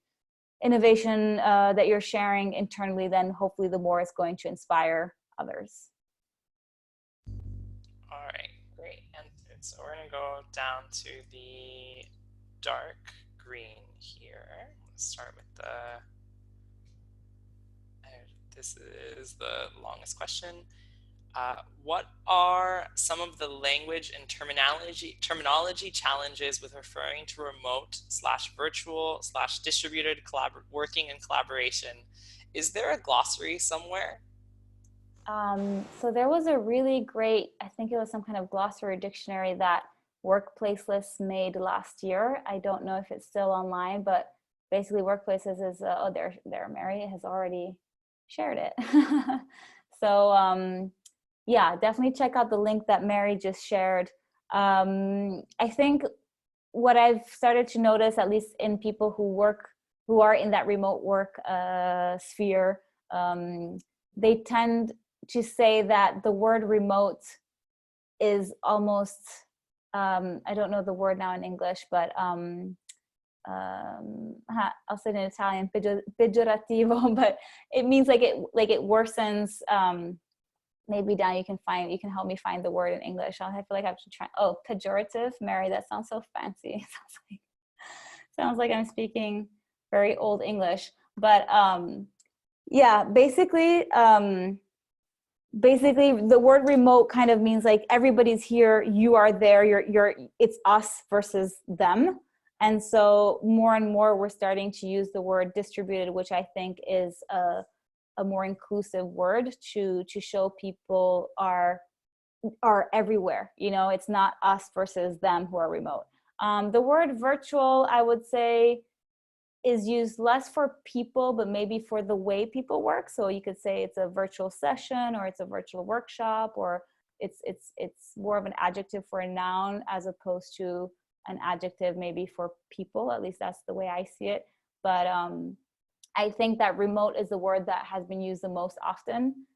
innovation that you're sharing internally, then hopefully the more it's going to inspire others. All right, great. And so we're going to go down to the dark green here. Let's start with the, this is the longest question. What are some of the language and terminology challenges with referring to remote / virtual / distributed working and collaboration? Is there a glossary somewhere? So there was a really great, I think it was some kind of glossary dictionary that Workplace Lists made last year. I don't know if it's still online, but basically Workplaces is, oh, there, Mary has already shared it. So yeah, definitely check out the link that Mary just shared. I think what I've started to notice, at least in people who are in that remote work sphere, they tend to say that the word remote is almost, I don't know the word now in English, but I'll say it in Italian, peggiorativo, but it means like it worsens. Maybe Dan, you can help me find the word in English. I feel like I have to try. Oh, pejorative, Mary, that sounds so fancy. Sounds like I'm speaking very old English, but yeah, basically the word remote kind of means like everybody's here, you are there, it's us versus them. And so more and more we're starting to use the word distributed, which I think is a more inclusive word to show people are everywhere. You know, it's not us versus them who are remote. The word virtual, I would say, is used less for people, but maybe for the way people work. So you could say it's a virtual session, or it's a virtual workshop, or it's more of an adjective for a noun as opposed to an adjective maybe for people. At least that's the way I see it. But I think that remote is the word that has been used the most often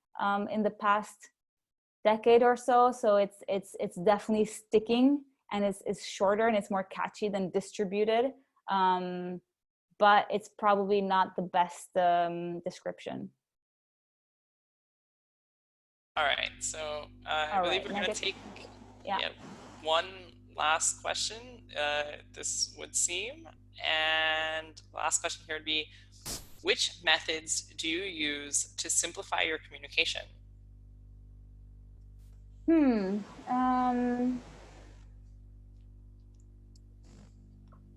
in the past decade or so. So it's definitely sticking, and it's shorter and it's more catchy than distributed. But it's probably not the best description. All right, so I believe we're going to take one last question, this would seem. And the last question here would be, which methods do you use to simplify your communication?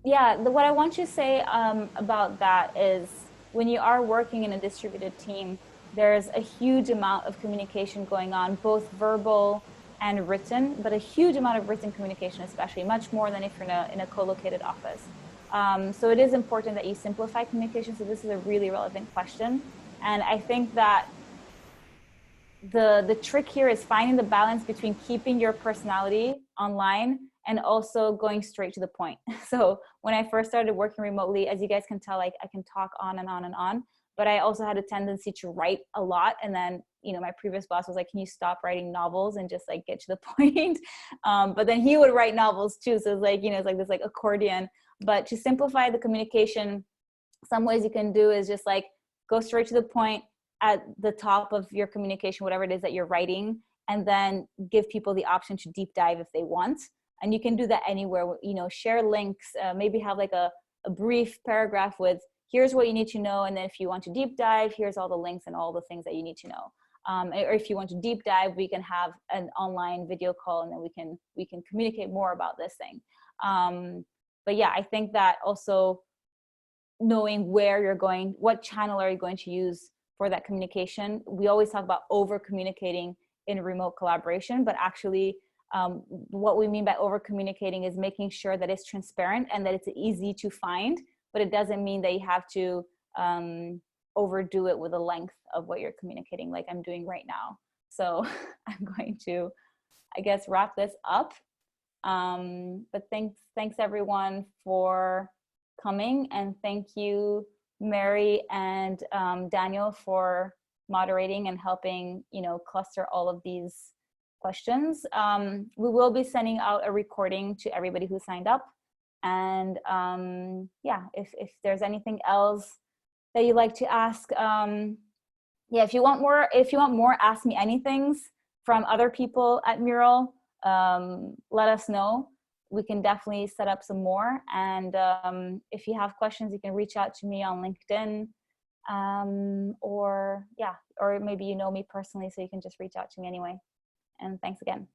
Yeah, what I want to say about that is when you are working in a distributed team, there's a huge amount of communication going on, both verbal and written, but a huge amount of written communication, especially, much more than if you're in a co-located office. So it is important that you simplify communication. So this is a really relevant question. And I think that the trick here is finding the balance between keeping your personality online and also going straight to the point. So when I first started working remotely, as you guys can tell, like I can talk on and on and on, but I also had a tendency to write a lot. And then, you know, my previous boss was like, can you stop writing novels and just like get to the point? But then he would write novels too. So it's like, you know, it's like this like accordion. But to simplify the communication, some ways you can do is just like go straight to the point at the top of your communication, whatever it is that you're writing, and then give people the option to deep dive if they want. And you can do that anywhere, you know, share links, maybe have like a brief paragraph with, here's what you need to know. And then if you want to deep dive, here's all the links and all the things that you need to know. Or if you want to deep dive, we can have an online video call and then we can communicate more about this thing. But yeah, I think that also knowing where you're going, what channel are you going to use for that communication. We always talk about over communicating in remote collaboration, but actually what we mean by over communicating is making sure that it's transparent and that it's easy to find, but it doesn't mean that you have to overdo it with the length of what you're communicating, like I'm doing right now. So I'm going to, I guess, wrap this up. But thanks everyone for coming, and thank you, Mary and Daniel, for moderating and helping, cluster all of these questions. We will be sending out a recording to everybody who signed up. And yeah, if there's anything else that you'd like to ask, yeah, if you want more Ask Me Anythings from other people at Mural, let us know. We can definitely set up some more. And if you have questions, you can reach out to me on LinkedIn, or maybe you know me personally, so you can just reach out to me anyway. And thanks again.